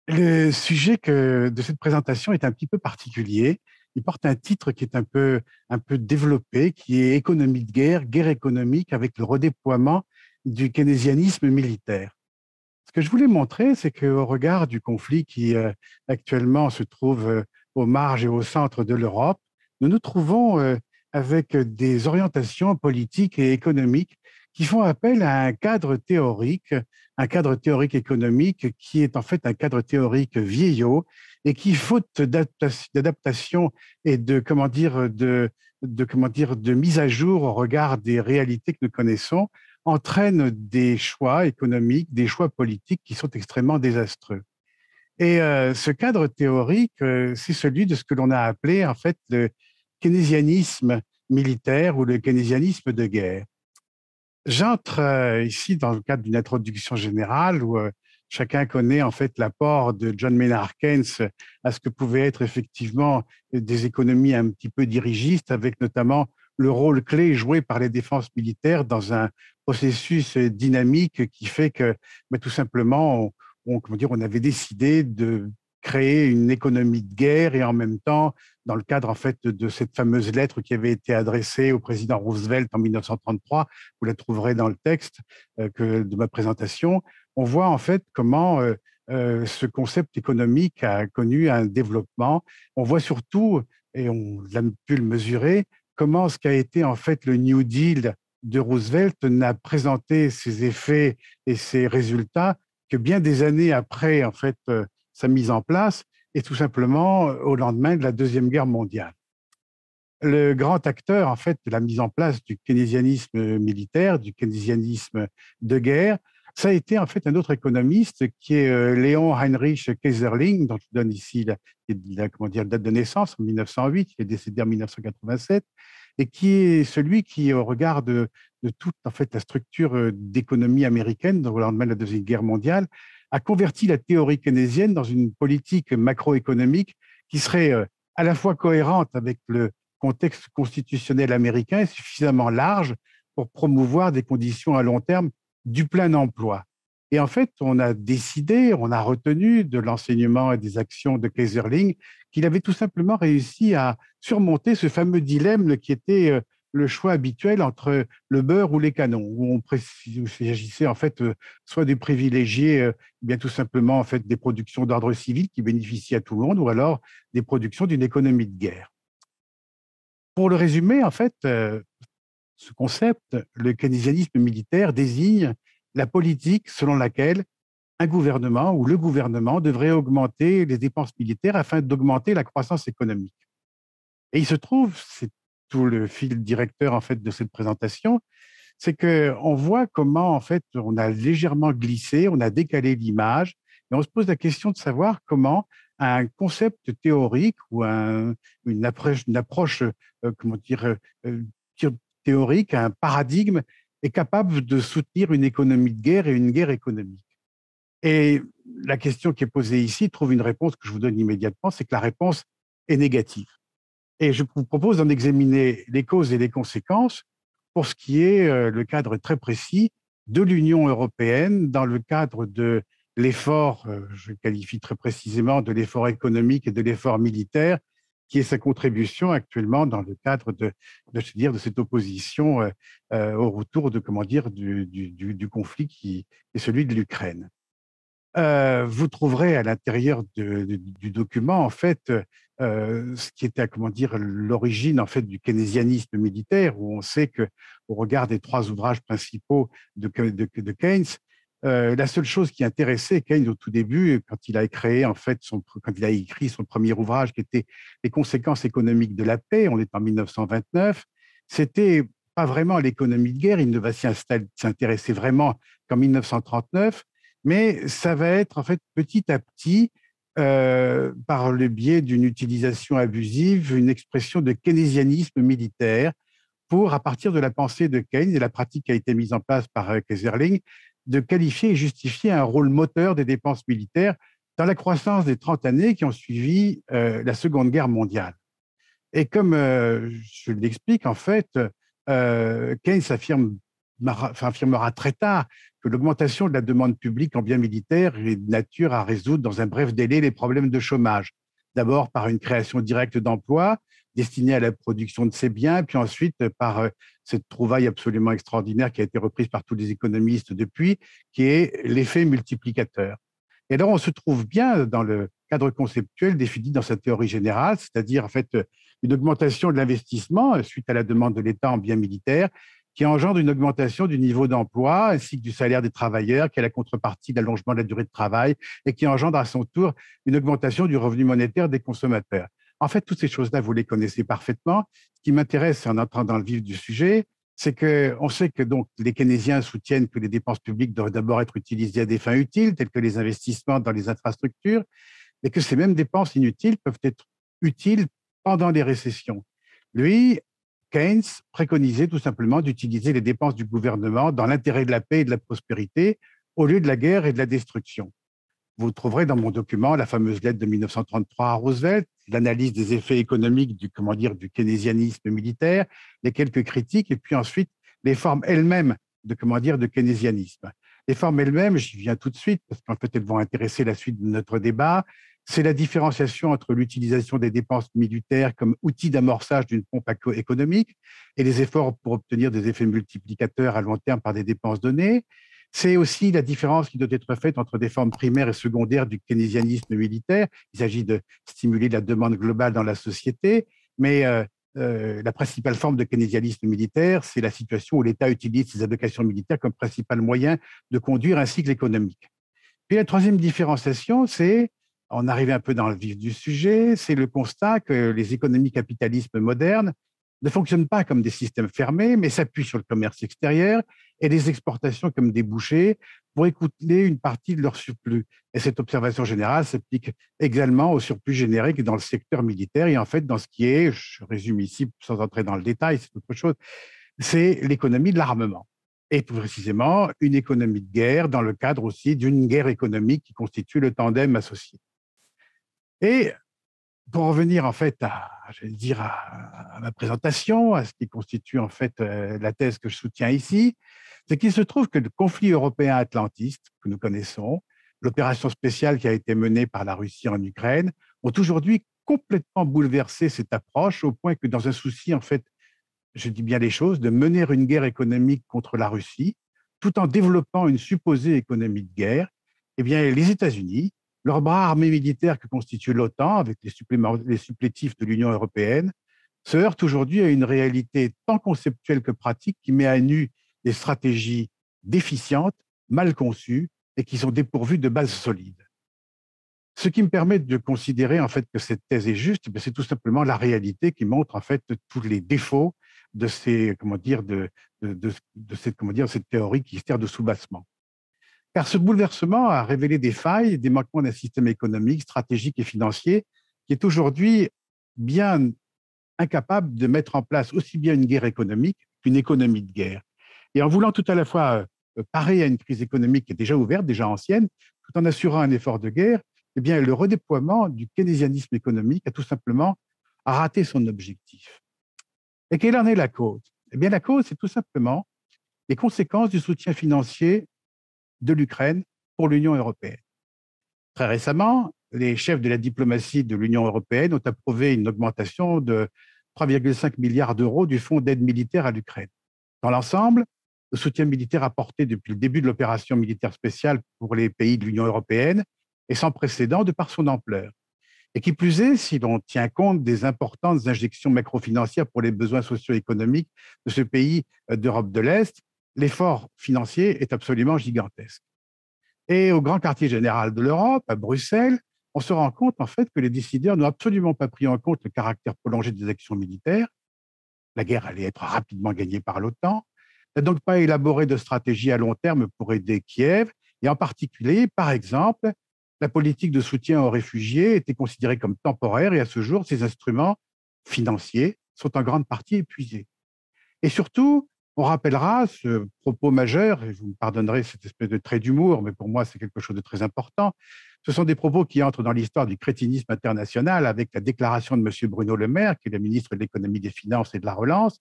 Le sujet de cette présentation est un petit peu particulier. Il porte un titre qui est un peu développé, qui est Économie de guerre, guerre économique avec le redéploiement du keynésianisme militaire. Ce que je voulais montrer, c'est qu'au regard du conflit qui actuellement se trouve aux marges et au centre de l'Europe, nous nous trouvons avec des orientations politiques et économiques qui font appel à un cadre théorique économique qui est en fait un cadre théorique vieillot et qui, faute d'adaptation et de mise à jour au regard des réalités que nous connaissons, entraîne des choix économiques, des choix politiques qui sont extrêmement désastreux. Et ce cadre théorique, c'est celui de ce que l'on a appelé en fait le keynésianisme militaire ou le keynésianisme de guerre. J'entre ici dans le cadre d'une introduction générale où chacun connaît en fait l'apport de John Maynard Keynes à ce que pouvaient être effectivement des économies un petit peu dirigistes, avec notamment le rôle clé joué par les défenses militaires dans un processus dynamique qui fait que tout simplement on avait décidé de créer une économie de guerre et en même temps, dans le cadre en fait de cette fameuse lettre qui avait été adressée au président Roosevelt en 1933, vous la trouverez dans le texte de ma présentation, on voit en fait comment ce concept économique a connu un développement. On voit surtout, et on a pu le mesurer, comment ce qu'a été en fait le New Deal de Roosevelt n'a présenté ses effets et ses résultats que bien des années après en fait sa mise en place et tout simplement au lendemain de la Deuxième Guerre mondiale. Le grand acteur, en fait, de la mise en place du keynésianisme militaire, du keynésianisme de guerre, ça a été en fait un autre économiste qui est Léon Heinrich Keyserling, dont je donne ici la date de naissance, en 1908, il est décédé en 1987, et qui est celui qui, au regard de toute en fait, la structure d'économie américaine au lendemain de la Deuxième Guerre mondiale, a converti la théorie keynésienne dans une politique macroéconomique qui serait à la fois cohérente avec le contexte constitutionnel américain est suffisamment large pour promouvoir des conditions à long terme du plein emploi. Et en fait, on a décidé, on a retenu de l'enseignement et des actions de Keyserling qu'il avait tout simplement réussi à surmonter ce fameux dilemme qui était le choix habituel entre le beurre ou les canons, où il s'agissait en fait soit de privilégier bien tout simplement en fait des productions d'ordre civil qui bénéficient à tout le monde, ou alors des productions d'une économie de guerre. Pour le résumer, en fait, ce concept, le keynésianisme militaire, désigne la politique selon laquelle un gouvernement ou le gouvernement devrait augmenter les dépenses militaires afin d'augmenter la croissance économique. Et il se trouve, c'est tout le fil directeur en fait de cette présentation, c'est que on voit comment en fait on a légèrement glissé, on a décalé l'image, et on se pose la question de savoir comment un concept théorique ou une approche comment dire théorique, un paradigme est capable de soutenir une économie de guerre et une guerre économique. Et la question qui est posée ici trouve une réponse que je vous donne immédiatement, c'est que la réponse est négative. Et je vous propose d'en examiner les causes et les conséquences pour ce qui est le cadre très précis de l'Union européenne dans le cadre de l'effort, je qualifie très précisément de l'effort économique et de l'effort militaire, qui est sa contribution actuellement dans le cadre de cette opposition au retour de, comment dire, du conflit qui est celui de l'Ukraine. Vous trouverez à l'intérieur du document, en fait, ce qui était, comment dire, l'origine, en fait, du keynésianisme militaire, où on sait que, au regard des trois ouvrages principaux de Keynes, la seule chose qui intéressait Keynes au tout début, quand il a créé, en fait, quand il a écrit son premier ouvrage, qui était Les conséquences économiques de la paix, on est en 1929, c'était pas vraiment l'économie de guerre, il ne va s'intéresser vraiment qu'en 1939, mais ça va être en fait petit à petit, par le biais d'une utilisation abusive, une expression de keynésianisme militaire pour, à partir de la pensée de Keynes et la pratique qui a été mise en place par Keyserling, de qualifier et justifier un rôle moteur des dépenses militaires dans la croissance des 30 années qui ont suivi la Seconde Guerre mondiale. Et comme je l'explique, en fait, Keynes affirme affirmera très tard que l'augmentation de la demande publique en biens militaires est de nature à résoudre dans un bref délai les problèmes de chômage. D'abord par une création directe d'emplois destinée à la production de ces biens, puis ensuite par cette trouvaille absolument extraordinaire qui a été reprise par tous les économistes depuis, qui est l'effet multiplicateur. Et alors, on se trouve bien dans le cadre conceptuel défini dans sa théorie générale, c'est-à-dire en fait une augmentation de l'investissement suite à la demande de l'État en biens militaires, qui engendre une augmentation du niveau d'emploi ainsi que du salaire des travailleurs, qui est la contrepartie de l'allongement de la durée de travail et qui engendre à son tour une augmentation du revenu monétaire des consommateurs. En fait, toutes ces choses-là, vous les connaissez parfaitement. Ce qui m'intéresse en entrant dans le vif du sujet, c'est qu'on sait que donc les keynésiens soutiennent que les dépenses publiques doivent d'abord être utilisées à des fins utiles, telles que les investissements dans les infrastructures, mais que ces mêmes dépenses inutiles peuvent être utiles pendant les récessions. Lui, Keynes préconisait tout simplement d'utiliser les dépenses du gouvernement dans l'intérêt de la paix et de la prospérité au lieu de la guerre et de la destruction. Vous trouverez dans mon document la fameuse lettre de 1933 à Roosevelt, l'analyse des effets économiques du keynésianisme militaire, les quelques critiques, et puis ensuite les formes elles-mêmes de keynésianisme. Les formes elles-mêmes, j'y viens tout de suite, parce qu'en fait, elles vont intéresser la suite de notre débat. C'est la différenciation entre l'utilisation des dépenses militaires comme outil d'amorçage d'une pompe économique et les efforts pour obtenir des effets multiplicateurs à long terme par des dépenses données. C'est aussi la différence qui doit être faite entre des formes primaires et secondaires du keynésianisme militaire. Il s'agit de stimuler la demande globale dans la société, mais la principale forme de keynésianisme militaire, c'est la situation où l'État utilise ses allocations militaires comme principal moyen de conduire un cycle économique. Puis la troisième différenciation, c'est, on arrive un peu dans le vif du sujet, c'est le constat que les économies capitalistes modernes ne fonctionnent pas comme des systèmes fermés, mais s'appuient sur le commerce extérieur et les exportations comme débouchés pour écouler une partie de leur surplus. Et cette observation générale s'applique également au surplus généré dans le secteur militaire et en fait dans ce qui est, je résume ici sans entrer dans le détail, c'est autre chose, c'est l'économie de l'armement. Et plus précisément, une économie de guerre dans le cadre aussi d'une guerre économique qui constitue le tandem associé. Et pour revenir en fait à ma présentation, à ce qui constitue en fait la thèse que je soutiens ici, c'est qu'il se trouve que le conflit européen atlantiste que nous connaissons, l'opération spéciale qui a été menée par la Russie en Ukraine, ont aujourd'hui complètement bouleversé cette approche au point que dans un souci en fait, je dis bien les choses, de mener une guerre économique contre la Russie, tout en développant une supposée économie de guerre, eh bien les États-Unis, leur bras armé militaire que constitue l'OTAN, avec les supplétifs de l'Union européenne, se heurtent aujourd'hui à une réalité tant conceptuelle que pratique qui met à nu des stratégies déficientes, mal conçues et qui sont dépourvues de bases solides. Ce qui me permet de considérer en fait que cette thèse est juste, c'est tout simplement la réalité qui montre en fait tous les défauts de cette théorie qui sert de soubassement. Car ce bouleversement a révélé des failles et des manquements d'un système économique, stratégique et financier qui est aujourd'hui bien incapable de mettre en place aussi bien une guerre économique qu'une économie de guerre. Et en voulant tout à la fois parer à une crise économique qui est déjà ouverte, déjà ancienne, tout en assurant un effort de guerre, eh bien, le redéploiement du keynésianisme économique a tout simplement raté son objectif. Et quelle en est la cause? Eh bien, la cause, c'est tout simplement les conséquences du soutien financier de l'Ukraine pour l'Union européenne. Très récemment, les chefs de la diplomatie de l'Union européenne ont approuvé une augmentation de 3,5 milliards d'euros du fonds d'aide militaire à l'Ukraine. Dans l'ensemble, le soutien militaire apporté depuis le début de l'opération militaire spéciale pour les pays de l'Union européenne est sans précédent de par son ampleur. Et qui plus est, si l'on tient compte des importantes injections macrofinancières pour les besoins socio-économiques de ce pays d'Europe de l'Est, l'effort financier est absolument gigantesque. Et au grand quartier général de l'Europe, à Bruxelles, on se rend compte en fait que les décideurs n'ont absolument pas pris en compte le caractère prolongé des actions militaires. La guerre allait être rapidement gagnée par l'OTAN. N'a donc pas élaboré de stratégie à long terme pour aider Kiev, et en particulier, par exemple, la politique de soutien aux réfugiés était considérée comme temporaire et à ce jour, ces instruments financiers sont en grande partie épuisés. Et surtout, on rappellera ce propos majeur, et vous me pardonnerez cette espèce de trait d'humour, mais pour moi, c'est quelque chose de très important. Ce sont des propos qui entrent dans l'histoire du crétinisme international avec la déclaration de M. Bruno Le Maire, qui est le ministre de l'économie, des finances et de la relance,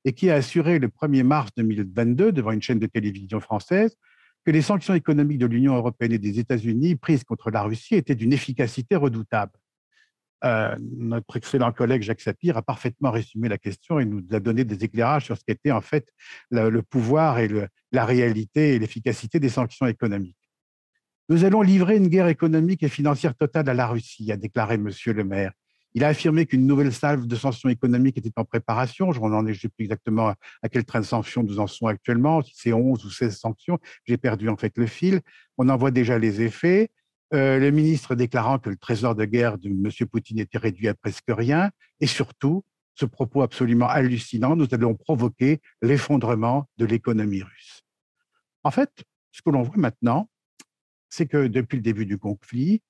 et qui a assuré le 1er mars 2022 devant une chaîne de télévision française que les sanctions économiques de l'Union européenne et des États-Unis prises contre la Russie étaient d'une efficacité redoutable. Notre excellent collègue Jacques Sapir a parfaitement résumé la question et nous a donné des éclairages sur ce qu'était en fait le pouvoir et la réalité et l'efficacité des sanctions économiques. Nous allons livrer une guerre économique et financière totale à la Russie, a déclaré M. Le Maire. Il a affirmé qu'une nouvelle salve de sanctions économiques était en préparation. Je ne sais plus exactement à quel train de sanctions nous en sommes actuellement, si c'est 11 ou 16 sanctions. J'ai perdu en fait le fil. On en voit déjà les effets. Le ministre déclarant que le trésor de guerre de M. Poutine était réduit à presque rien. Et surtout, ce propos absolument hallucinant, nous allons provoquer l'effondrement de l'économie russe. En fait, ce que l'on voit maintenant, c'est que depuis le début du conflit,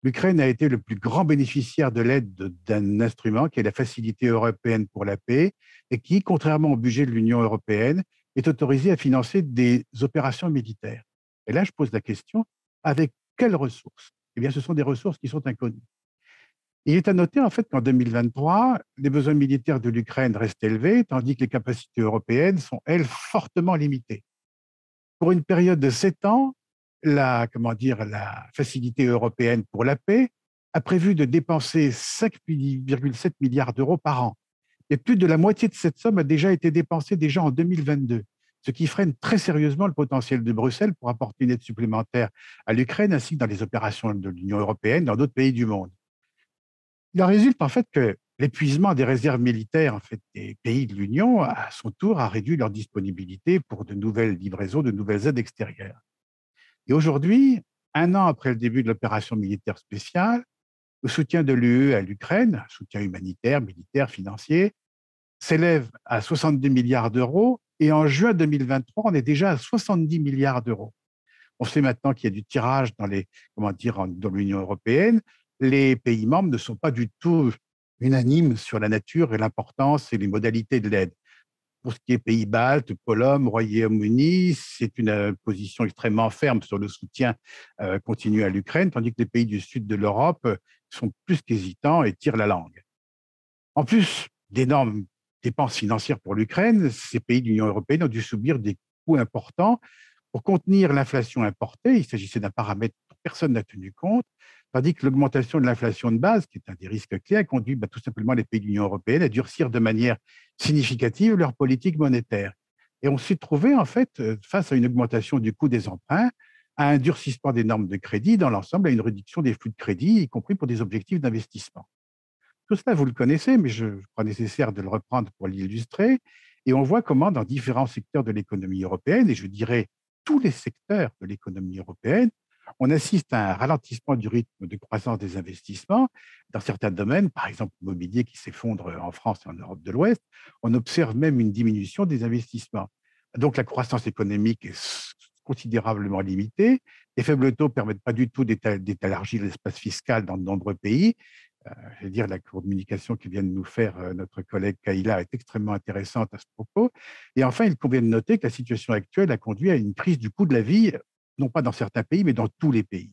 l'Ukraine a été le plus grand bénéficiaire de l'aide d'un instrument qui est la Facilité européenne pour la paix et qui, contrairement au budget de l'Union européenne, est autorisé à financer des opérations militaires. Et là, je pose la question, avec quelles ressources? Eh bien, ce sont des ressources qui sont inconnues. Il est à noter en fait qu'en 2023, les besoins militaires de l'Ukraine restent élevés, tandis que les capacités européennes sont, elles, fortement limitées. Pour une période de 7 ans, la Facilité européenne pour la paix a prévu de dépenser 5,7 milliards d'euros par an. Et plus de la moitié de cette somme a déjà été dépensée déjà en 2022, ce qui freine très sérieusement le potentiel de Bruxelles pour apporter une aide supplémentaire à l'Ukraine ainsi que dans les opérations de l'Union européenne dans d'autres pays du monde. Il en résulte en fait que l'épuisement des réserves militaires en fait, des pays de l'Union, à son tour, a réduit leur disponibilité pour de nouvelles livraisons, de nouvelles aides extérieures. Et aujourd'hui, 1 an après le début de l'opération militaire spéciale, le soutien de l'UE à l'Ukraine, soutien humanitaire, militaire, financier, s'élève à 62 milliards d'euros et en juin 2023, on est déjà à 70 milliards d'euros. On sait maintenant qu'il y a du tirage dans l'Union européenne. Les pays membres ne sont pas du tout unanimes sur la nature et l'importance et les modalités de l'aide. Pour ce qui est pays baltes, Pologne, Royaume-Uni, c'est une position extrêmement ferme sur le soutien continu à l'Ukraine, tandis que les pays du sud de l'Europe sont plus qu'hésitants et tirent la langue. En plus d'énormes dépenses financières pour l'Ukraine, ces pays de l'Union européenne ont dû subir des coûts importants pour contenir l'inflation importée. Il s'agissait d'un paramètre dont personne n'a tenu compte, tandis que l'augmentation de l'inflation de base, qui est un des risques clés, a conduit tout simplement les pays de l'Union européenne à durcir de manière significative leur politique monétaire. Et on s'est trouvé en fait face à une augmentation du coût des emprunts, à un durcissement des normes de crédit dans l'ensemble, à une réduction des flux de crédit, y compris pour des objectifs d'investissement. Tout cela, vous le connaissez, mais je crois nécessaire de le reprendre pour l'illustrer. Et on voit comment, dans différents secteurs de l'économie européenne, et je dirais tous les secteurs de l'économie européenne, on assiste à un ralentissement du rythme de croissance des investissements. Dans certains domaines, par exemple l'immobilier qui s'effondre en France et en Europe de l'Ouest, on observe même une diminution des investissements. Donc la croissance économique est considérablement limitée. Les faibles taux ne permettent pas du tout d'élargir l'espace fiscal dans de nombreux pays. Je veux dire, la communication que vient de nous faire notre collègue Kaïla est extrêmement intéressante à ce propos. Et enfin, il convient de noter que la situation actuelle a conduit à une crise du coût de la vie, non pas dans certains pays, mais dans tous les pays.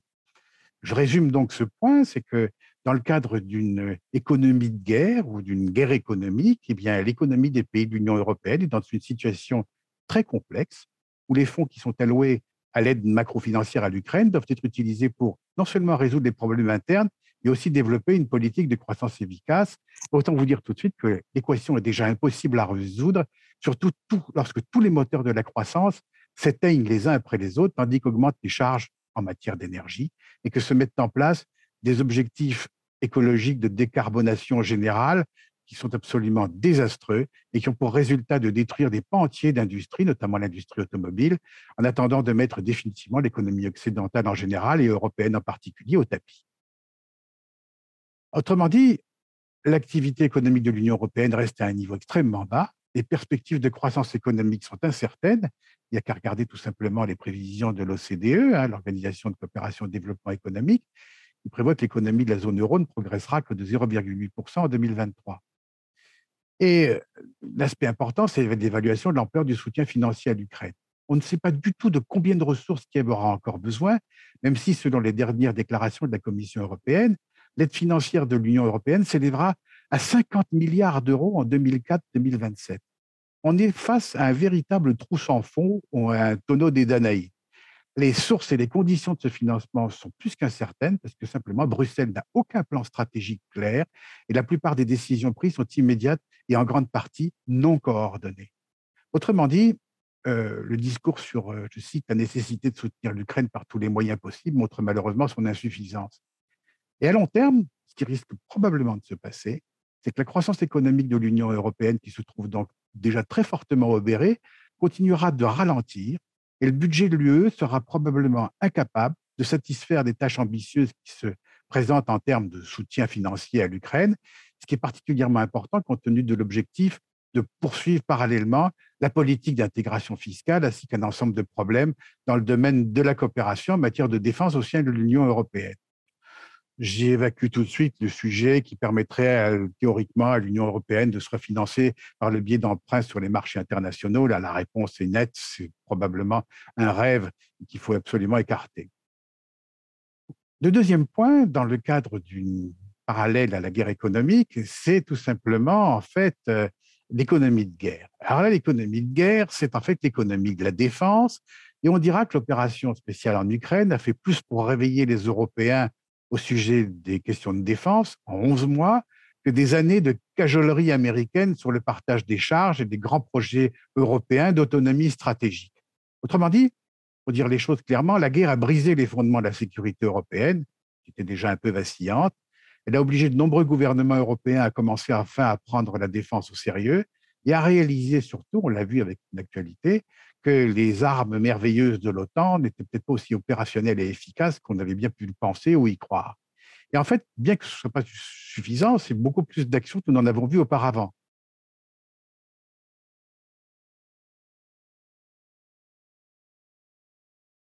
Je résume donc ce point, c'est que dans le cadre d'une économie de guerre ou d'une guerre économique, eh bien, l'économie des pays de l'Union européenne est dans une situation très complexe où les fonds qui sont alloués à l'aide macrofinancière à l'Ukraine doivent être utilisés pour non seulement résoudre les problèmes internes, mais aussi développer une politique de croissance efficace. Autant vous dire tout de suite que l'équation est déjà impossible à résoudre, surtout lorsque tous les moteurs de la croissance s'éteignent les uns après les autres, tandis qu'augmentent les charges en matière d'énergie et que se mettent en place des objectifs écologiques de décarbonation générale qui sont absolument désastreux et qui ont pour résultat de détruire des pans entiers d'industrie, notamment l'industrie automobile, en attendant de mettre définitivement l'économie occidentale en général et européenne en particulier au tapis. Autrement dit, l'activité économique de l'Union européenne reste à un niveau extrêmement bas. Les perspectives de croissance économique sont incertaines. Il n'y a qu'à regarder tout simplement les prévisions de l'OCDE, l'Organisation de coopération et de développement économique, qui prévoit que l'économie de la zone euro ne progressera que de 0,8% en 2023. Et l'aspect important, c'est l'évaluation de l'ampleur du soutien financier à l'Ukraine. On ne sait pas du tout de combien de ressources Kiev aura encore besoin, même si, selon les dernières déclarations de la Commission européenne, l'aide financière de l'Union européenne s'élèvera à 50 milliards d'euros en 2004-2027. on est face à un véritable trou sans fond ou à un tonneau des Danaïdes. Les sources et les conditions de ce financement sont plus qu'incertaines parce que simplement Bruxelles n'a aucun plan stratégique clair et la plupart des décisions prises sont immédiates et en grande partie non coordonnées. Autrement dit, le discours sur, je cite, la nécessité de soutenir l'Ukraine par tous les moyens possibles montre malheureusement son insuffisance. Et à long terme, ce qui risque probablement de se passer, c'est que la croissance économique de l'Union européenne, qui se trouve donc déjà très fortement obérée, continuera de ralentir et le budget de l'UE sera probablement incapable de satisfaire des tâches ambitieuses qui se présentent en termes de soutien financier à l'Ukraine, ce qui est particulièrement important compte tenu de l'objectif de poursuivre parallèlement la politique d'intégration fiscale ainsi qu'un ensemble de problèmes dans le domaine de la coopération en matière de défense au sein de l'Union européenne. J'évacue tout de suite le sujet qui permettrait théoriquement à l'Union européenne de se refinancer par le biais d'emprunts sur les marchés internationaux. Là, la réponse est nette, c'est probablement un rêve qu'il faut absolument écarter. Le deuxième point, dans le cadre d'une parallèle à la guerre économique, c'est tout simplement en fait l'économie de guerre. Alors là, l'économie de guerre, c'est en fait l'économie de la défense, et on dira que l'opération spéciale en Ukraine a fait plus pour réveiller les Européens au sujet des questions de défense en 11 mois que des années de cajolerie américaine sur le partage des charges et des grands projets européens d'autonomie stratégique. Autrement dit, pour dire les choses clairement, la guerre a brisé les fondements de la sécurité européenne, qui étaient déjà un peu vacillantes. Elle a obligé de nombreux gouvernements européens à commencer enfin à prendre la défense au sérieux et à réaliser surtout, on l'a vu avec l'actualité, que les armes merveilleuses de l'OTAN n'étaient peut-être pas aussi opérationnelles et efficaces qu'on avait bien pu le penser ou y croire. Et en fait, bien que ce ne soit pas suffisant, c'est beaucoup plus d'actions que nous n'en avons vu auparavant.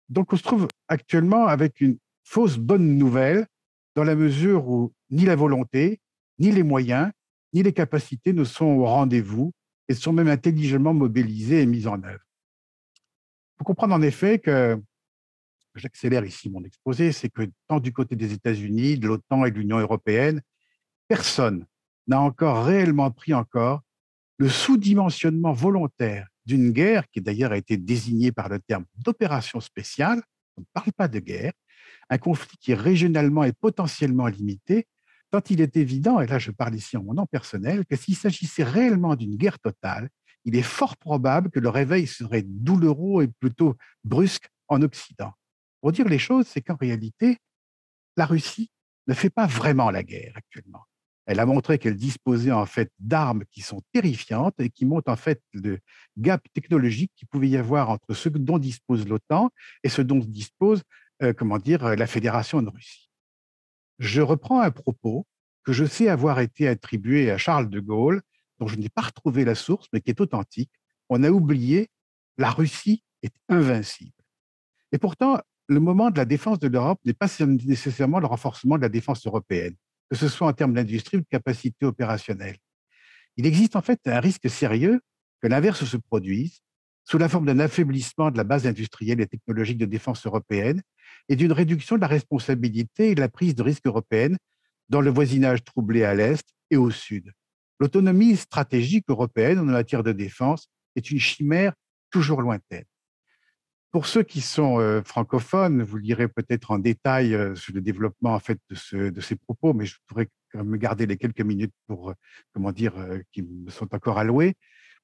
Donc, on se trouve actuellement avec une fausse bonne nouvelle dans la mesure où ni la volonté, ni les moyens, ni les capacités ne sont au rendez-vous et sont même intelligemment mobilisés et mis en œuvre. Il faut comprendre en effet que, j'accélère ici mon exposé, c'est que tant du côté des États-Unis, de l'OTAN et de l'Union européenne, personne n'a encore réellement pris encore le sous-dimensionnement volontaire d'une guerre, qui d'ailleurs a été désignée par le terme d'opération spéciale, on ne parle pas de guerre, un conflit qui est régionalement et potentiellement limité, tant il est évident, et là je parle ici en mon nom personnel, que s'il s'agissait réellement d'une guerre totale, il est fort probable que le réveil serait douloureux et plutôt brusque en Occident. Pour dire les choses, c'est qu'en réalité, la Russie ne fait pas vraiment la guerre actuellement. Elle a montré qu'elle disposait en fait d'armes qui sont terrifiantes et qui montrent en fait le gap technologique qu'il pouvait y avoir entre ce dont dispose l'OTAN et ce dont dispose, comment dire, la Fédération de Russie. Je reprends un propos que je sais avoir été attribué à Charles de Gaulle, dont je n'ai pas retrouvé la source, mais qui est authentique. On a oublié, la Russie est invincible. Et pourtant, le moment de la défense de l'Europe n'est pas nécessairement le renforcement de la défense européenne, que ce soit en termes d'industrie ou de capacité opérationnelle. Il existe en fait un risque sérieux que l'inverse se produise sous la forme d'un affaiblissement de la base industrielle et technologique de défense européenne et d'une réduction de la responsabilité et de la prise de risque européenne dans le voisinage troublé à l'Est et au Sud. L'autonomie stratégique européenne en matière de défense est une chimère toujours lointaine. Pour ceux qui sont francophones, vous lirez peut-être en détail sur le développement en fait de ces propos, mais je pourrais quand même me garder les quelques minutes pour comment dire qui me sont encore allouées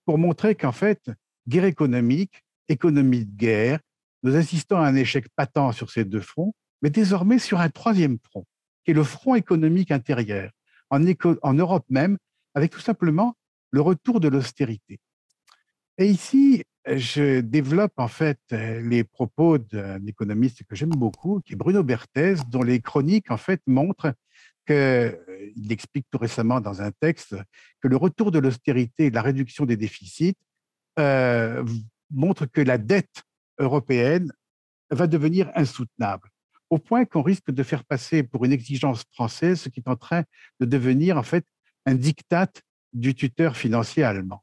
pour montrer qu'en fait guerre économique, économie de guerre, nous assistons à un échec patent sur ces deux fronts, mais désormais sur un troisième front, qui est le front économique intérieur, en Europe même, avec tout simplement le retour de l'austérité. Et ici, je développe en fait les propos d'un économiste que j'aime beaucoup, qui est Bruno Berthez, dont les chroniques en fait montrent il explique tout récemment dans un texte que le retour de l'austérité et de la réduction des déficits euh, montre que la dette européenne va devenir insoutenable, au point qu'on risque de faire passer pour une exigence française ce qui est en train de devenir en fait un diktat du tuteur financier allemand.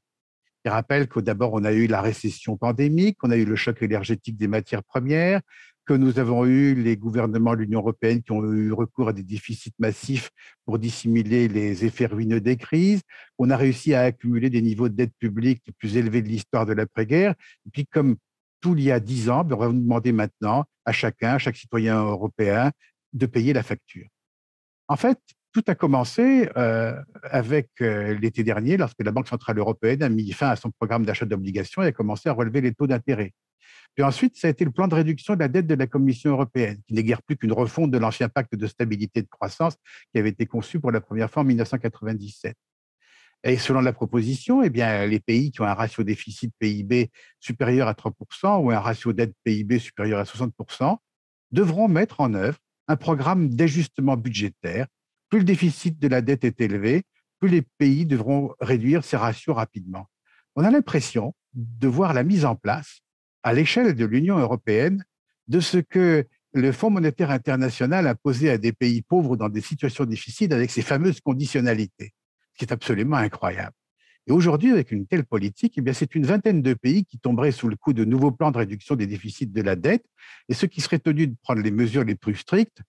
Je rappelle que d'abord, on a eu la récession pandémique, on a eu le choc énergétique des matières premières, que nous avons eu les gouvernements de l'Union européenne qui ont eu recours à des déficits massifs pour dissimuler les effets ruineux des crises, qu'on a réussi à accumuler des niveaux de dette publique les plus élevés de l'histoire de l'après-guerre. Et puis, comme tout il y a 10 ans, on va vous demander maintenant à chacun, à chaque citoyen européen, de payer la facture. En fait, tout a commencé avec l'été dernier, lorsque la Banque centrale européenne a mis fin à son programme d'achat d'obligations et a commencé à relever les taux d'intérêt. Puis ensuite, ça a été le plan de réduction de la dette de la Commission européenne, qui n'est guère plus qu'une refonte de l'ancien pacte de stabilité et de croissance qui avait été conçu pour la première fois en 1997. Et selon la proposition, eh bien, les pays qui ont un ratio déficit PIB supérieur à 3% ou un ratio dette PIB supérieur à 60% devront mettre en œuvre un programme d'ajustement budgétaire. Plus le déficit de la dette est élevé, plus les pays devront réduire ces ratios rapidement. On a l'impression de voir la mise en place, à l'échelle de l'Union européenne, de ce que le Fonds monétaire international a posé à des pays pauvres dans des situations difficiles avec ces fameuses conditionnalités, ce qui est absolument incroyable. Et aujourd'hui, avec une telle politique, eh bien, c'est une vingtaine de pays qui tomberaient sous le coup de nouveaux plans de réduction des déficits de la dette, et ceux qui seraient tenus de prendre les mesures les plus strictes,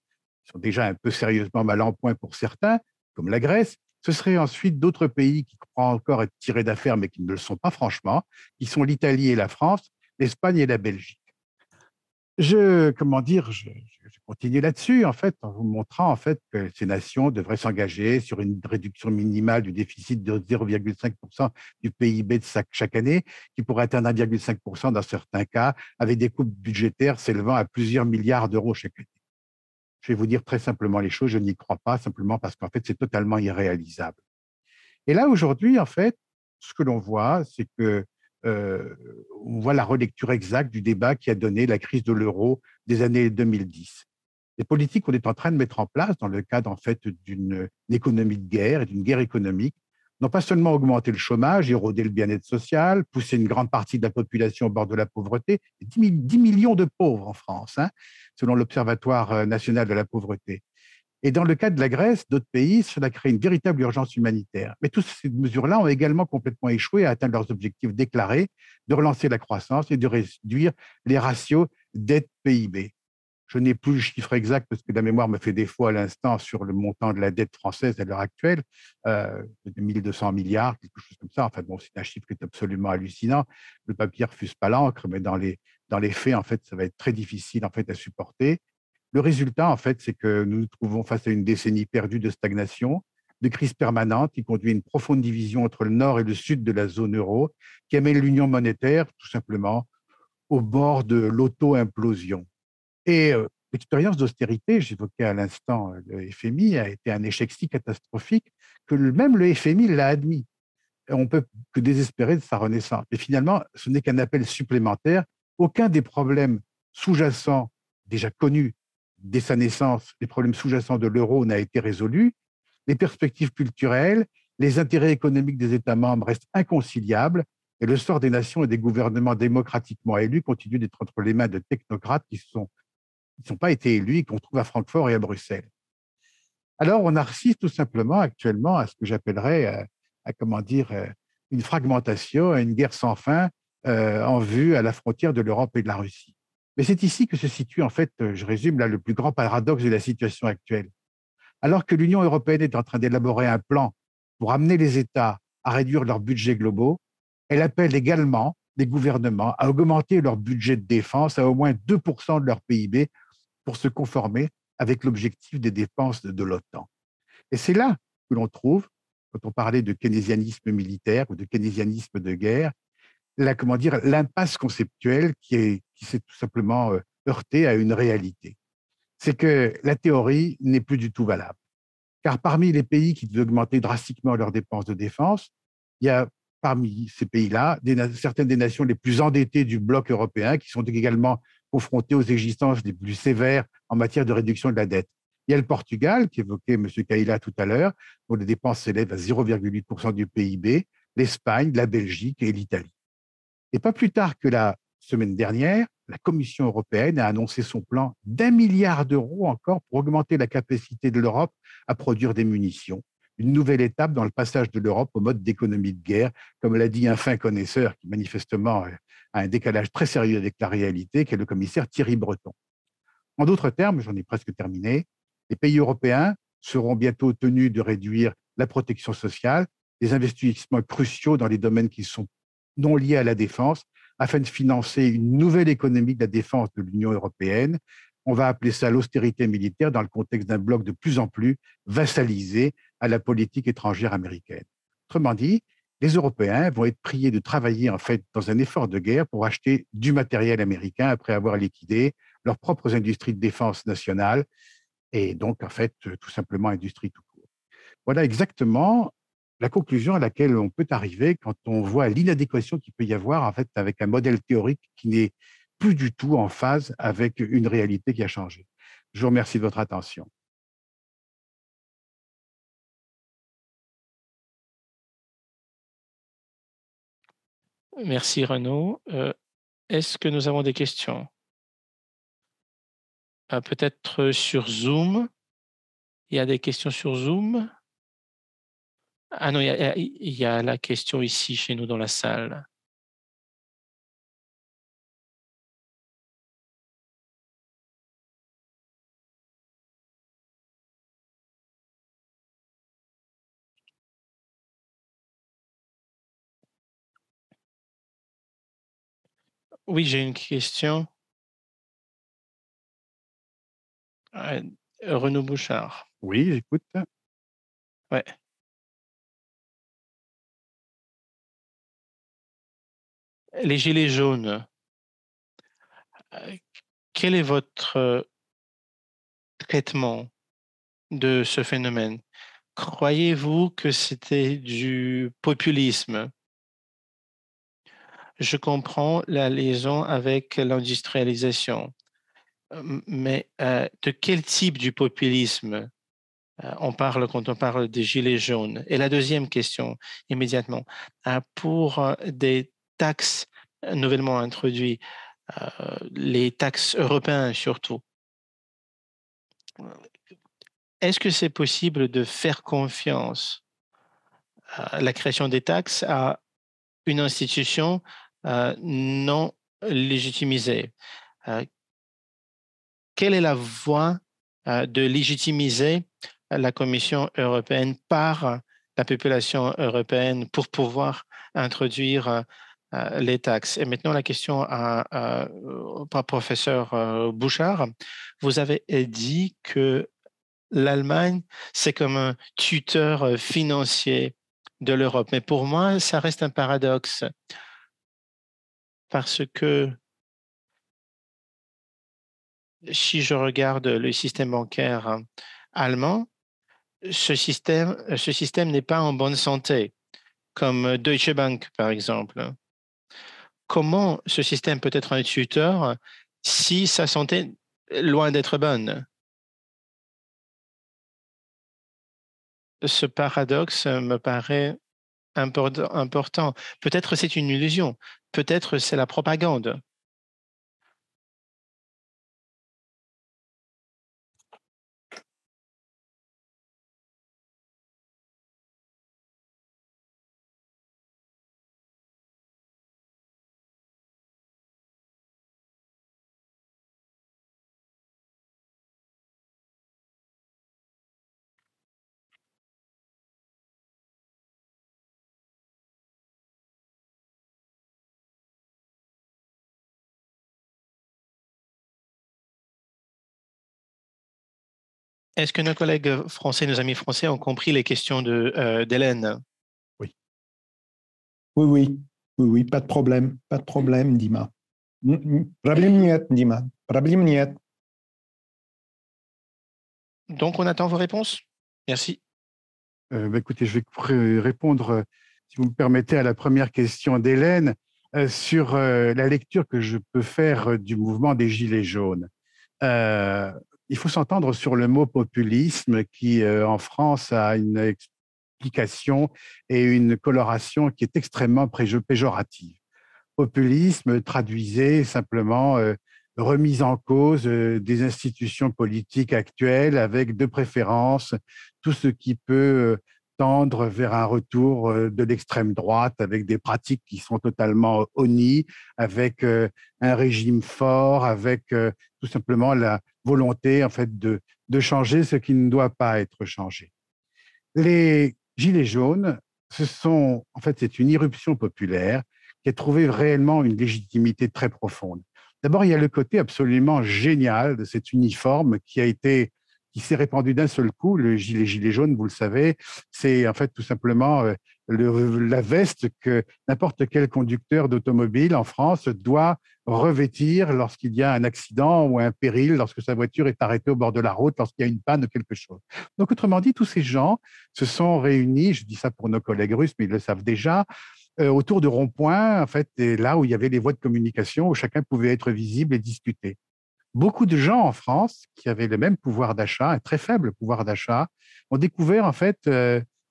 qui sont déjà un peu sérieusement mal en point pour certains, comme la Grèce, ce seraient ensuite d'autres pays qui croient encore être tirés d'affaire, mais qui ne le sont pas franchement, qui sont l'Italie et la France, l'Espagne et la Belgique. Comment dire, je continue là-dessus, en fait, en vous montrant, en fait, que ces nations devraient s'engager sur une réduction minimale du déficit de 0,5% du PIB de chaque année, qui pourrait atteindre 1,5% dans certains cas, avec des coupes budgétaires s'élevant à plusieurs milliards d'euros chaque année. Je vais vous dire très simplement les choses, je n'y crois pas, simplement parce qu'en fait, c'est totalement irréalisable. Et là, aujourd'hui, en fait, ce que l'on voit, c'est que euh, on voit la relecture exacte du débat qui a donné la crise de l'euro des années 2010. Les politiques qu'on est en train de mettre en place dans le cadre en fait d'une économie de guerre et d'une guerre économique n'ont pas seulement augmenté le chômage, érodé le bien-être social, poussé une grande partie de la population au bord de la pauvreté, 10 millions de pauvres en France, hein, selon l'Observatoire national de la pauvreté. Et dans le cas de la Grèce, d'autres pays, cela crée une véritable urgence humanitaire. Mais toutes ces mesures-là ont également complètement échoué à atteindre leurs objectifs déclarés de relancer la croissance et de réduire les ratios dette-PIB. Je n'ai plus le chiffre exact parce que la mémoire me fait défaut à l'instant sur le montant de la dette française à l'heure actuelle, de 1200 milliards, quelque chose comme ça. Enfin bon, c'est un chiffre qui est absolument hallucinant. Le papier refuse pas l'encre, mais dans les faits, en fait, ça va être très difficile en fait, à supporter. Le résultat, en fait, c'est que nous nous trouvons face à une décennie perdue de stagnation, de crise permanente qui conduit à une profonde division entre le nord et le sud de la zone euro, qui amène l'union monétaire, tout simplement, au bord de l'auto-implosion. Et l'expérience d'austérité, j'évoquais à l'instant le FMI, a été un échec si catastrophique que même le FMI l'a admis. On ne peut que désespérer de sa renaissance. Mais finalement, ce n'est qu'un appel supplémentaire. Aucun des problèmes sous-jacents déjà connus dès sa naissance, les problèmes sous-jacents de l'euro n'a été résolu. Les perspectives culturelles, les intérêts économiques des États membres restent inconciliables et le sort des nations et des gouvernements démocratiquement élus continue d'être entre les mains de technocrates qui sont pas été élus et qu'on trouve à Francfort et à Bruxelles. Alors, on assiste tout simplement actuellement à ce que j'appellerais, comment dire, une fragmentation, à une guerre sans fin en vue à la frontière de l'Europe et de la Russie. Mais c'est ici que se situe, en fait, je résume là, le plus grand paradoxe de la situation actuelle. Alors que l'Union européenne est en train d'élaborer un plan pour amener les États à réduire leurs budgets globaux, elle appelle également les gouvernements à augmenter leur budget de défense à au moins 2% de leur PIB pour se conformer avec l'objectif des dépenses de l'OTAN. Et c'est là que l'on trouve, quand on parlait de keynésianisme militaire ou de keynésianisme de guerre, comment dire, l'impasse conceptuelle qui s'est tout simplement heurtée à une réalité. C'est que la théorie n'est plus du tout valable. Car parmi les pays qui devaient augmenter drastiquement leurs dépenses de défense, il y a parmi ces pays-là certaines des nations les plus endettées du bloc européen qui sont également confrontées aux exigences les plus sévères en matière de réduction de la dette. Il y a le Portugal, qui évoquait M. Caïla tout à l'heure, dont les dépenses s'élèvent à 0,8% du PIB, l'Espagne, la Belgique et l'Italie. Et pas plus tard que la semaine dernière, la Commission européenne a annoncé son plan d'1 milliard d'euros encore pour augmenter la capacité de l'Europe à produire des munitions. Une nouvelle étape dans le passage de l'Europe au mode d'économie de guerre, comme l'a dit un fin connaisseur qui manifestement a un décalage très sérieux avec la réalité, qui est le commissaire Thierry Breton. En d'autres termes, j'en ai presque terminé, les pays européens seront bientôt tenus de réduire la protection sociale, des investissements cruciaux dans les domaines qui sont non liés à la défense, afin de financer une nouvelle économie de la défense de l'Union européenne. On va appeler ça l'austérité militaire dans le contexte d'un bloc de plus en plus vassalisé à la politique étrangère américaine. Autrement dit, les Européens vont être priés de travailler en fait dans un effort de guerre pour acheter du matériel américain après avoir liquidé leurs propres industries de défense nationale et donc en fait tout simplement industrie tout court. Voilà exactement la conclusion à laquelle on peut arriver quand on voit l'inadéquation qu'il peut y avoir en fait avec un modèle théorique qui n'est plus du tout en phase avec une réalité qui a changé. Je vous remercie de votre attention. Merci Renaud. Est-ce que nous avons des questions? Peut-être sur Zoom. Il y a des questions sur Zoom? Ah non, il y a la question ici chez nous dans la salle. Oui, j'ai une question. Renaud Bouchard. Oui, j'écoute. Ouais. Les gilets jaunes, quel est votre traitement de ce phénomène? Croyez-vous que c'était du populisme? Je comprends la liaison avec l'industrialisation, mais de quel type du populisme on parle quand on parle des gilets jaunes? Et la deuxième question, immédiatement, pour des taxes nouvellement introduites, les taxes européennes surtout, est-ce que c'est possible de faire confiance à la création des taxes à une institution non légitimisée? Quelle est la voie de légitimiser la Commission européenne par la population européenne pour pouvoir introduire les taxes? Et maintenant, la question par professeur Bouchard. Vous avez dit que l'Allemagne, c'est comme un tuteur financier de l'Europe. Mais pour moi, ça reste un paradoxe parce que si je regarde le système bancaire allemand, ce système n'est pas en bonne santé, comme Deutsche Bank, par exemple. Comment ce système peut être un tuteur si sa santé est loin d'être bonne? Ce paradoxe me paraît important. Peut-être c'est une illusion, peut-être c'est la propagande. Est-ce que nos collègues français, nos amis français, ont compris les questions d'Hélène? Oui. Oui, pas de problème, Dima. Проблем нет, Dima, проблем нет. Donc, on attend vos réponses. Merci. Écoutez, je vais répondre, si vous me permettez, à la première question d'Hélène sur la lecture que je peux faire du mouvement des Gilets jaunes. Il faut s'entendre sur le mot populisme qui, en France, a une explication et une coloration qui est extrêmement péjorative. Populisme traduisait simplement remise en cause des institutions politiques actuelles avec de préférence tout ce qui peut tendre vers un retour de l'extrême droite avec des pratiques qui sont totalement honnies, avec un régime fort, avec tout simplement volonté en fait de changer ce qui ne doit pas être changé. Les Gilets jaunes, en fait, c'est une irruption populaire qui a trouvé réellement une légitimité très profonde. D'abord, il y a le côté absolument génial de cet uniforme qui s'est répandu d'un seul coup. Les gilets jaunes, vous le savez, c'est en fait tout simplement la veste que n'importe quel conducteur d'automobile en France doit revêtir lorsqu'il y a un accident ou un péril, lorsque sa voiture est arrêtée au bord de la route, lorsqu'il y a une panne ou quelque chose. Donc, autrement dit, tous ces gens se sont réunis, je dis ça pour nos collègues russes, mais ils le savent déjà, autour de ronds-points, en fait, et là où il y avait les voies de communication, où chacun pouvait être visible et discuter. Beaucoup de gens en France qui avaient le même pouvoir d'achat, un très faible pouvoir d'achat, ont découvert en fait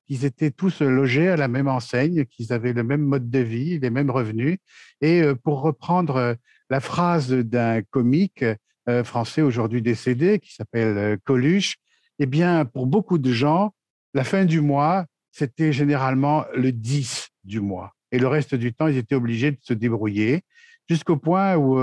qu'ils étaient tous logés à la même enseigne, qu'ils avaient le même mode de vie, les mêmes revenus. Et pour reprendre la phrase d'un comique français aujourd'hui décédé qui s'appelle Coluche, eh bien, pour beaucoup de gens, la fin du mois, c'était généralement le 10 du mois. Et le reste du temps, ils étaient obligés de se débrouiller jusqu'au point où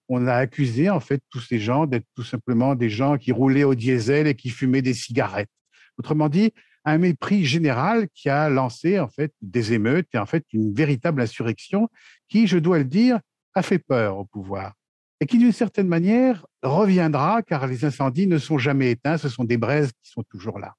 on a accusé en fait tous ces gens d'être tout simplement des gens qui roulaient au diesel et qui fumaient des cigarettes. Autrement dit, un mépris général qui a lancé en fait des émeutes et en fait une véritable insurrection qui, je dois le dire, a fait peur au pouvoir et qui d'une certaine manière reviendra car les incendies ne sont jamais éteints, ce sont des braises qui sont toujours là.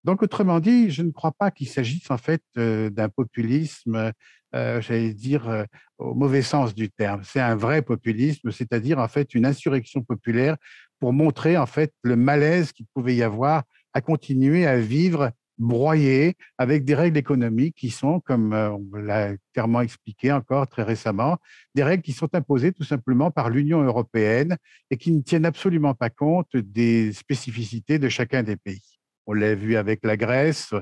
Donc, autrement dit, je ne crois pas qu'il s'agisse en fait d'un populisme, j'allais dire, au mauvais sens du terme. C'est un vrai populisme, c'est-à-dire en fait une insurrection populaire pour montrer en fait le malaise qu'il pouvait y avoir à continuer à vivre broyé avec des règles économiques qui sont, comme on l'a clairement expliqué encore très récemment, des règles qui sont imposées tout simplement par l'Union européenne et qui ne tiennent absolument pas compte des spécificités de chacun des pays. On l'a vu avec la Grèce,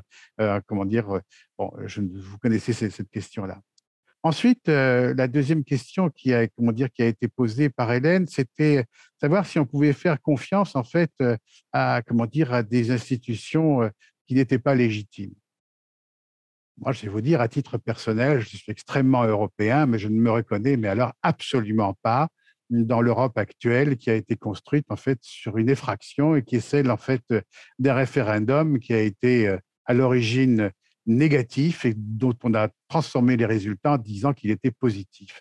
comment dire, bon, vous connaissez cette question-là. Ensuite, la deuxième question comment dire, qui a été posée par Hélène, c'était savoir si on pouvait faire confiance en fait comment dire, à des institutions qui n'étaient pas légitimes. Moi, je vais vous dire, à titre personnel, je suis extrêmement européen, mais je ne me reconnais, mais alors absolument pas dans l'Europe actuelle qui a été construite en fait sur une effraction et qui est celle en fait d'un référendum qui a été à l'origine négatif et dont on a transformé les résultats en disant qu'il était positif.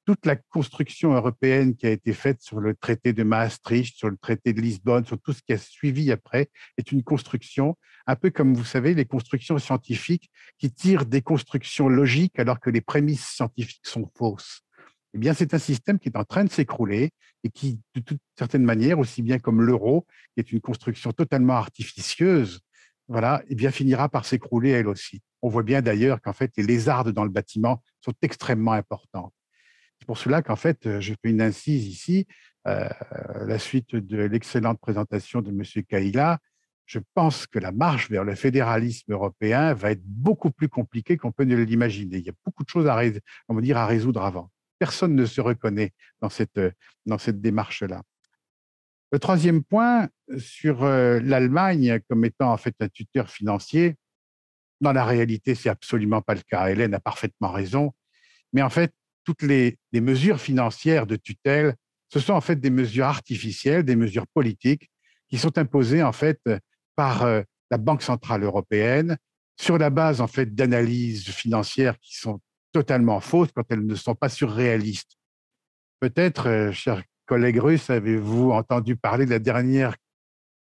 Toute la construction européenne qui a été faite sur le traité de Maastricht, sur le traité de Lisbonne, sur tout ce qui a suivi après, est une construction, un peu comme vous savez, les constructions scientifiques qui tirent des constructions logiques alors que les prémices scientifiques sont fausses. Eh bien, c'est un système qui est en train de s'écrouler et qui, de toute certaine manière, aussi bien comme l'euro, qui est une construction totalement artificieuse, voilà, eh bien, finira par s'écrouler elle aussi. On voit bien d'ailleurs qu'en fait, les lézardes dans le bâtiment sont extrêmement importantes. C'est pour cela qu'en fait, je fais une incise ici, la suite de l'excellente présentation de M. Kahila. Je pense que la marche vers le fédéralisme européen va être beaucoup plus compliquée qu'on peut ne l'imaginer. Il y a beaucoup de choses à résoudre avant. Personne ne se reconnaît dans cette démarche-là. Le troisième point, sur l'Allemagne comme étant en fait un tuteur financier, dans la réalité, c'est absolument pas le cas. Hélène a parfaitement raison. Mais en fait, toutes les mesures financières de tutelle, ce sont en fait des mesures artificielles, des mesures politiques qui sont imposées en fait par la Banque centrale européenne sur la base en fait d'analyses financières qui sont totalement fausses quand elles ne sont pas surréalistes. Peut-être, chers collègues russes, avez-vous entendu parler de la dernière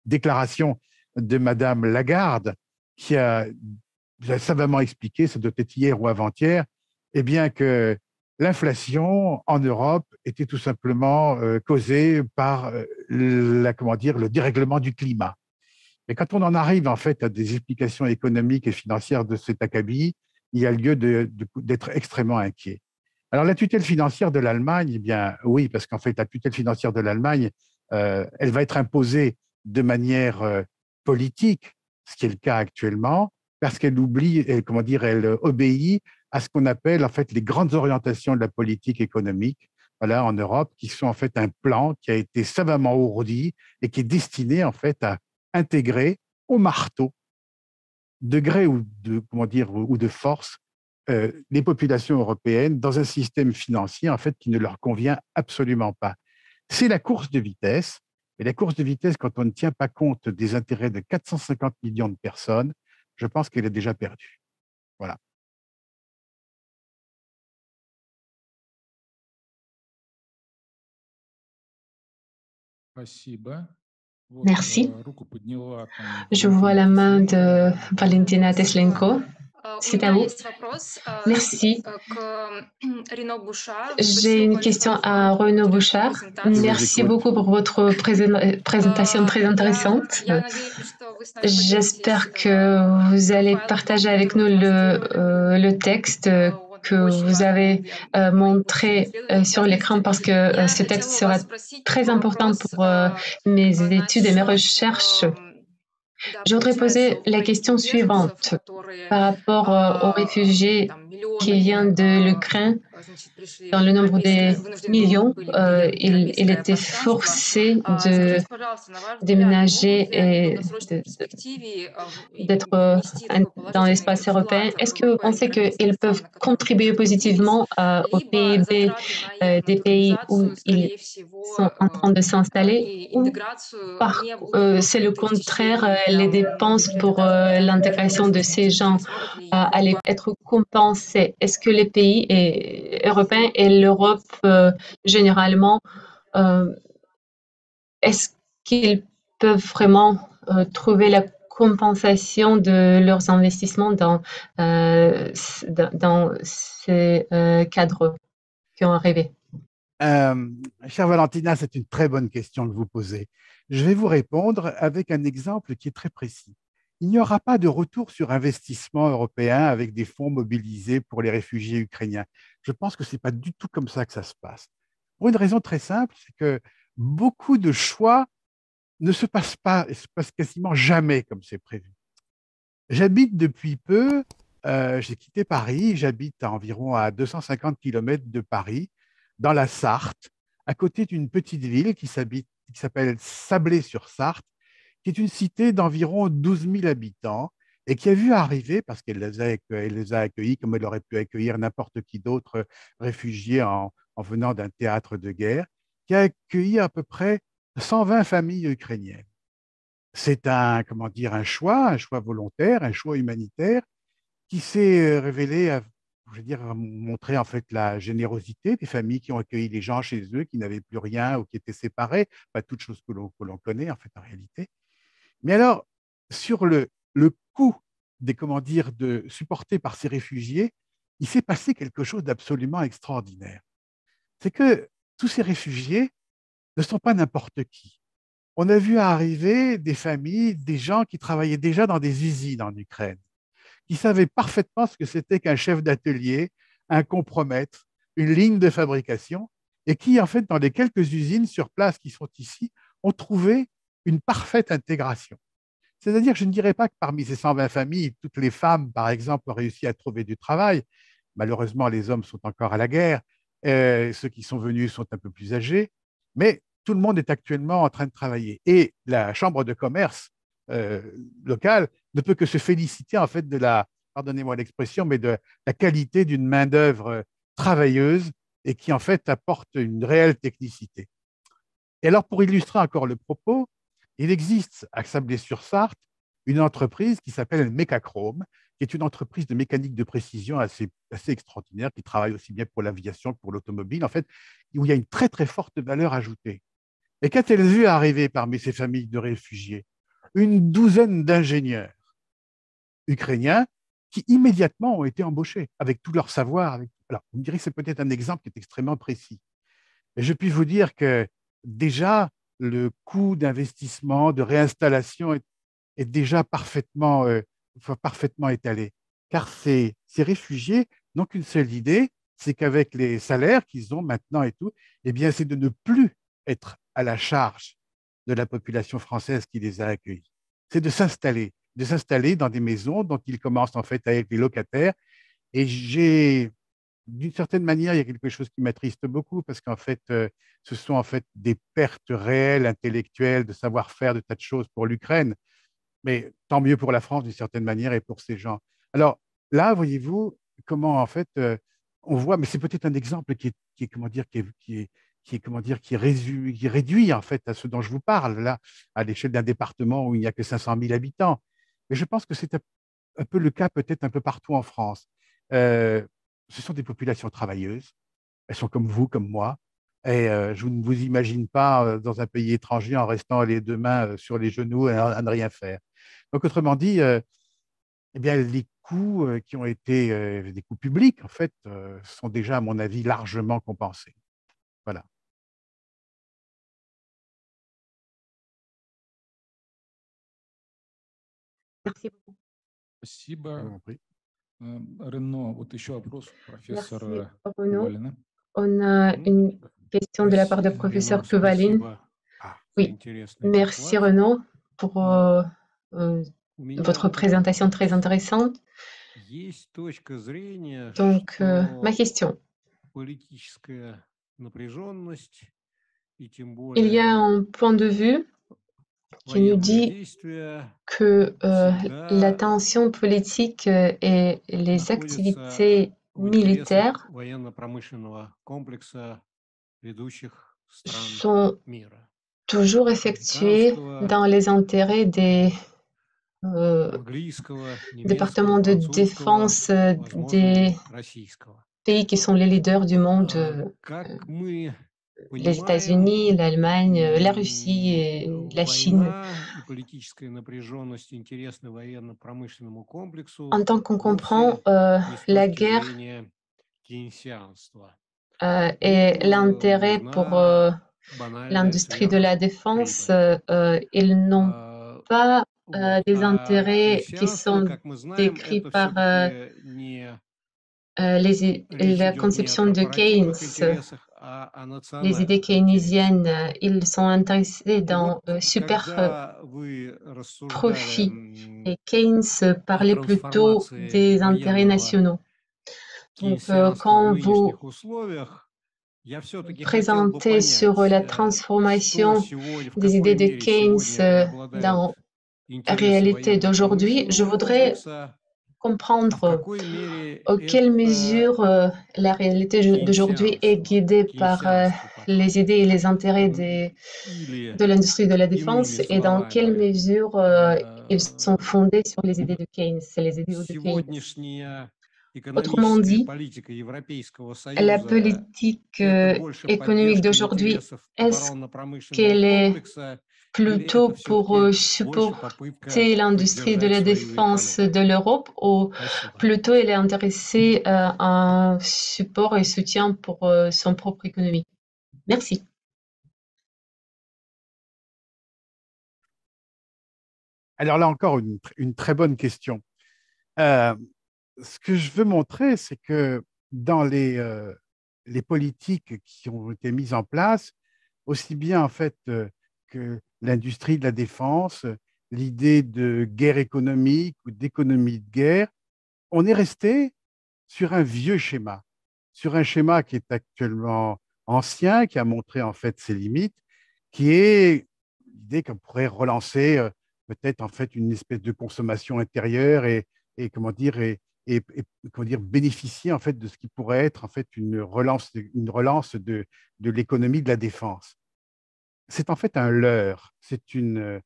déclaration de Madame Lagarde qui a savamment expliqué, ça doit être hier ou avant-hier, eh bien que l'inflation en Europe était tout simplement causée par le dérèglement du climat. Mais quand on en arrive en fait à des explications économiques et financières de cet acabit, il y a lieu d'être extrêmement inquiet. Alors la tutelle financière de l'Allemagne, eh bien oui, parce qu'en fait la tutelle financière de l'Allemagne, elle va être imposée de manière politique, ce qui est le cas actuellement, parce qu'elle elle obéit à ce qu'on appelle en fait les grandes orientations de la politique économique, voilà, en Europe, qui sont en fait un plan qui a été savamment ourdi et qui est destiné en fait à intégrer au marteau, de gré ou de force, les populations européennes dans un système financier en fait qui ne leur convient absolument pas. C'est la course de vitesse Et la course de vitesse, quand on ne tient pas compte des intérêts de 450 millions de personnes, je pense qu'elle est déjà perdue. Voilà. Merci. Je vois la main de Valentina Teslenko. C'est à vous. Merci. J'ai une question à Renaud Bouchard. Merci beaucoup pour votre présentation très intéressante. J'espère que vous allez partager avec nous le texte que vous avez montré sur l'écran parce que ce texte sera très important pour mes études et mes recherches. Je voudrais poser la question suivante par rapport aux réfugiés qui viennent de l'Ukraine. Dans le nombre des millions, il était forcé de déménager et d'être dans l'espace européen. Est-ce que vous pensez qu'ils peuvent contribuer positivement au PIB des pays où ils sont en train de s'installer ou c'est le contraire, les dépenses pour l'intégration de ces gens allaient être compensées? Est-ce que les pays européens et l'Europe généralement, est-ce qu'ils peuvent vraiment trouver la compensation de leurs investissements dans ces cadres qui ont arrivé? Chère Valentina, c'est une très bonne question que vous posez. Je vais vous répondre avec un exemple qui est très précis. Il n'y aura pas de retour sur investissement européen avec des fonds mobilisés pour les réfugiés ukrainiens. Je pense que ce n'est pas du tout comme ça que ça se passe. Pour une raison très simple, c'est que beaucoup de choix ne se passent pas et se passent quasiment jamais comme c'est prévu. J'habite depuis peu, j'ai quitté Paris, j'habite environ à 250 km de Paris, dans la Sarthe, à côté d'une petite ville qui s'appelle Sablé-sur-Sarthe, qui est une cité d'environ 12 000 habitants et qui a vu arriver, parce elle les a accueillis comme elle aurait pu accueillir n'importe qui d'autre réfugié en venant d'un théâtre de guerre, qui a accueilli à peu près 120 familles ukrainiennes. C'est comment dire, un choix volontaire, un choix humanitaire qui s'est révélé, je veux dire, montrer en fait la générosité des familles qui ont accueilli les gens chez eux, qui n'avaient plus rien ou qui étaient séparés, pas toutes choses que l'on connaît en fait en réalité. Mais alors, sur le coût des, comment dire, supporté par ces réfugiés, il s'est passé quelque chose d'absolument extraordinaire. C'est que tous ces réfugiés ne sont pas n'importe qui. On a vu arriver des familles, des gens qui travaillaient déjà dans des usines en Ukraine, qui savaient parfaitement ce que c'était qu'un chef d'atelier, un compromètre, une ligne de fabrication, et qui, en fait, dans les quelques usines sur place qui sont ici, ont trouvé une parfaite intégration. C'est-à-dire que je ne dirais pas que parmi ces 120 familles, toutes les femmes, par exemple, ont réussi à trouver du travail. Malheureusement, les hommes sont encore à la guerre. Ceux qui sont venus sont un peu plus âgés. Mais tout le monde est actuellement en train de travailler. Et la chambre de commerce euh, locale ne peut que se féliciter, en fait, de pardonnez-moi l'expression, mais de la qualité d'une main-d'œuvre travailleuse et qui, en fait, apporte une réelle technicité. Et alors, pour illustrer encore le propos, il existe à Sablé-sur-Sarthe une entreprise qui s'appelle Mecachrome, qui est une entreprise de mécanique de précision assez extraordinaire, qui travaille aussi bien pour l'aviation que pour l'automobile, en fait, où il y a une très, très forte valeur ajoutée. Et qu'a-t-elle vu arriver parmi ces familles de réfugiés? Une douzaine d'ingénieurs ukrainiens qui immédiatement ont été embauchés avec tout leur savoir. Alors, vous me direz que c'est peut-être un exemple qui est extrêmement précis. Mais je puis vous dire que déjà, le coût d'investissement, de réinstallation est déjà parfaitement étalé. Car ces réfugiés n'ont qu'une seule idée, c'est qu'avec les salaires qu'ils ont maintenant et tout, eh bien, c'est de ne plus être à la charge de la population française qui les a accueillis. C'est de s'installer dans des maisons dont ils commencent en fait à être les locataires. Et d'une certaine manière, il y a quelque chose qui m'attriste beaucoup parce qu'en fait, ce sont en fait des pertes réelles, intellectuelles, de savoir-faire, de tas de choses pour l'Ukraine, mais tant mieux pour la France d'une certaine manière et pour ces gens. Alors là, voyez-vous comment en fait on voit, mais c'est peut-être un exemple comment dire, qui est, comment dire, qui réduit en fait à ce dont je vous parle, là, à l'échelle d'un département où il n'y a que 500 000 habitants. Mais je pense que c'est un peu le cas peut-être un peu partout en France. Euh, Ce sont des populations travailleuses. Elles sont comme vous, comme moi. Et je ne vous imagine pas dans un pays étranger en restant les deux mains sur les genoux et à ne rien faire. Donc, autrement dit, eh bien, les coûts qui ont été des coûts publics, en fait, sont déjà, à mon avis, largement compensés. Voilà. Merci beaucoup. Je vous Спасибо. en prie. Рено, вот еще вопрос профессор Merci, Renaud. Кувалина. On a une question de la part du professeur Puvalin. Ah, Oui, merci Renaud pour votre présentation très intéressante. Donc, ma question. Il y a un point de vue qui nous dit que la tension politique et les activités militaires sont toujours effectuées dans les intérêts des départements de défense des pays qui sont les leaders du monde, les États-Unis, l'Allemagne, la Russie et la Chine. En tant qu'on comprend la guerre et l'intérêt pour l'industrie de la défense, ils n'ont pas des intérêts qui sont décrits par la conception de Keynes, les idées keynésiennes. Ils sont intéressés dans super profit. Et Keynes parlait plutôt des intérêts nationaux. Donc, quand vous présentez sur la transformation des idées de Keynes dans la réalité d'aujourd'hui, je voudrais comprendre en quelle mesure la réalité d'aujourd'hui est guidée par les idées et les intérêts de l'industrie de la défense et dans quelle mesure ils sont fondés sur les idées de Keynes, les idéaux de Keynes. Autrement dit, la politique économique d'aujourd'hui, est-ce qu'elle est plutôt pour supporter l'industrie de la défense de l'Europe ou plutôt elle est intéressée à un support et soutien pour son propre économie? Merci. Alors là encore, une très bonne question. Ce que je veux montrer, c'est que dans les politiques qui ont été mises en place, aussi bien en fait que l'industrie de la défense, l'idée de guerre économique ou d'économie de guerre, on est resté sur un vieux schéma, sur un schéma qui est actuellement ancien, qui a montré en fait ses limites, qui est l'idée qu'on pourrait relancer peut-être en fait une espèce de consommation intérieure et comment dire et comment dire bénéficier en fait de ce qui pourrait être en fait une relance de l'économie de la défense. C'est en fait un leurre, c'est une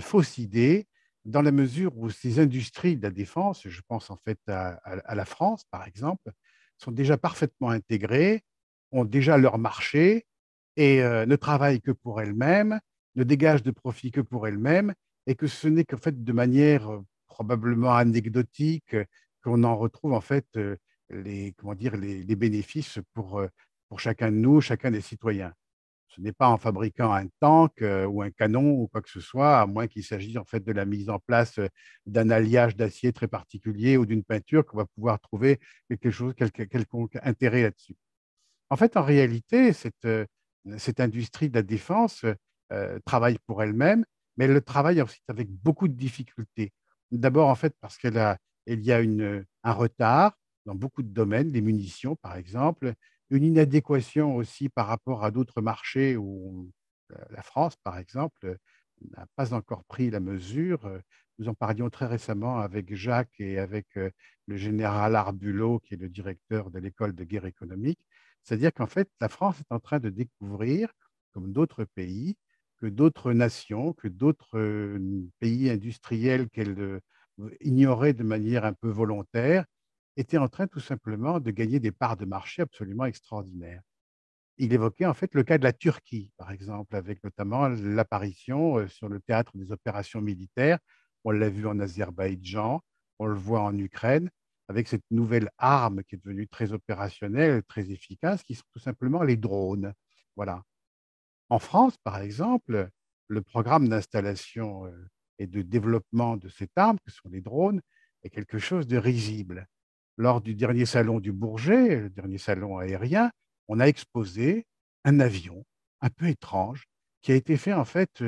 fausse idée dans la mesure où ces industries de la défense, je pense en fait à la France par exemple, sont déjà parfaitement intégrées, ont déjà leur marché et ne travaillent que pour elles-mêmes, ne dégagent de profit que pour elles-mêmes et que ce n'est qu'en fait de manière probablement anecdotique qu'on en retrouve en fait comment dire, les bénéfices pour chacun de nous, chacun des citoyens. Ce n'est pas en fabriquant un tank ou un canon ou quoi que ce soit, à moins qu'il s'agisse en fait de la mise en place d'un alliage d'acier très particulier ou d'une peinture qu'on va pouvoir trouver quelconque intérêt là-dessus. En fait, en réalité, cette industrie de la défense travaille pour elle-même, mais elle le travaille aussi avec beaucoup de difficultés. D'abord, en fait, parce il y a un retard dans beaucoup de domaines, les munitions, par exemple, une inadéquation aussi par rapport à d'autres marchés où la France, par exemple, n'a pas encore pris la mesure. Nous en parlions très récemment avec Jacques et avec le général Arbulot, qui est le directeur de l'école de guerre économique. C'est-à-dire qu'en fait, la France est en train de découvrir, comme d'autres pays, que d'autres nations, que d'autres pays industriels qu'elle ignorait de manière un peu volontaire, étaient en train tout simplement de gagner des parts de marché absolument extraordinaires. Il évoquait en fait le cas de la Turquie, par exemple, avec notamment l'apparition sur le théâtre des opérations militaires. On l'a vu en Azerbaïdjan, on le voit en Ukraine, avec cette nouvelle arme qui est devenue très opérationnelle, très efficace, qui sont tout simplement les drones. Voilà. En France, par exemple, le programme d'installation et de développement de cette arme, que sont les drones, est quelque chose de risible. Lors du dernier salon du Bourget, le dernier salon aérien, on a exposé un avion un peu étrange qui a été fait en fait,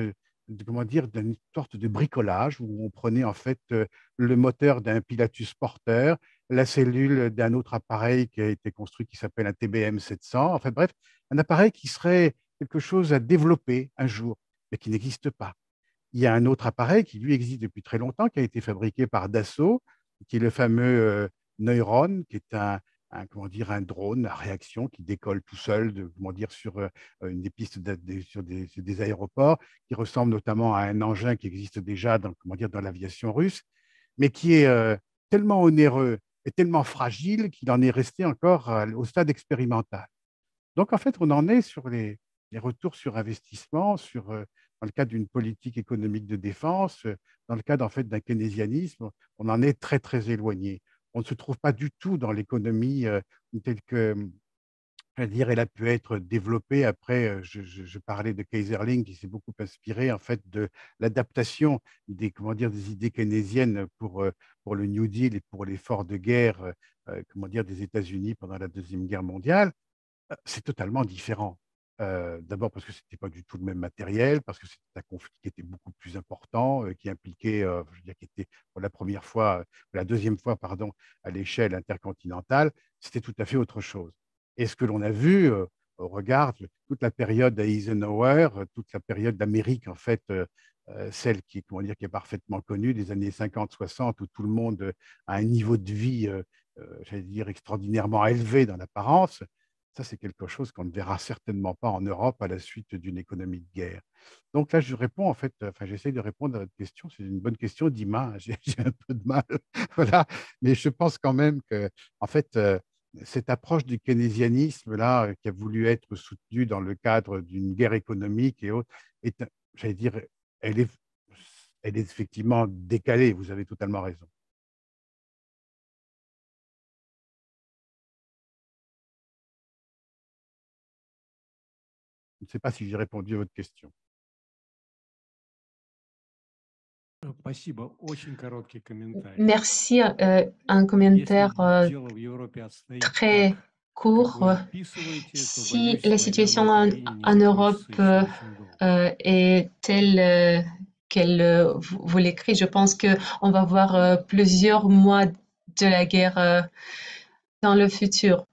comment dire, d'une sorte de bricolage où on prenait en fait le moteur d'un Pilatus Porter, la cellule d'un autre appareil qui a été construit qui s'appelle un TBM 700. Enfin bref, un appareil qui serait quelque chose à développer un jour, mais qui n'existe pas. Il y a un autre appareil qui, lui, existe depuis très longtemps, qui a été fabriqué par Dassault, qui est le fameux Neuron, qui est comment dire, un drone à réaction qui décolle tout seul comment dire, sur des pistes, sur des aéroports, qui ressemble notamment à un engin qui existe déjà dans, comment dire, dans l'aviation russe, mais qui est tellement onéreux et tellement fragile qu'il en est resté encore au stade expérimental. Donc, en fait, on en est sur les retours sur investissement, dans le cadre d'une politique économique de défense, dans le cadre en fait, d'un keynésianisme, on en est très, très éloigné. On ne se trouve pas du tout dans l'économie telle que, je veux dire, elle a pu être développée après. Je parlais de Keyserling qui s'est beaucoup inspiré en fait de l'adaptation comment dire, des idées keynésiennes pour le New Deal et pour l'effort de guerre comment dire, des États-Unis pendant la Deuxième Guerre mondiale. C'est totalement différent. D'abord parce que ce n'était pas du tout le même matériel, parce que c'était un conflit qui était beaucoup plus important, qui impliquait, je veux dire, qui était pour la première fois, la deuxième fois, pardon, à l'échelle intercontinentale, c'était tout à fait autre chose. Et ce que l'on a vu au regard de toute la période d'Eisenhower, toute la période d'Amérique, en fait, celle qui, comment dire, qui est parfaitement connue, des années 50-60, où tout le monde a un niveau de vie, j'allais dire, extraordinairement élevé dans l'apparence. Ça, c'est quelque chose qu'on ne verra certainement pas en Europe à la suite d'une économie de guerre. Donc là, je réponds en fait, enfin, j'essaie de répondre à votre question. C'est une bonne question, Dima. J'ai un peu de mal, voilà. Mais je pense quand même que, en fait, cette approche du keynésianisme là, qui a voulu être soutenue dans le cadre d'une guerre économique et autres, est, j'allais dire, elle est, elle est effectivement décalée. Vous avez totalement raison. Je ne sais pas si j'ai répondu à votre question. Merci. Un commentaire très court. Si la situation en Europe est telle qu'elle vous l'écrit, je pense qu'on va voir plusieurs mois de la guerre dans le futur.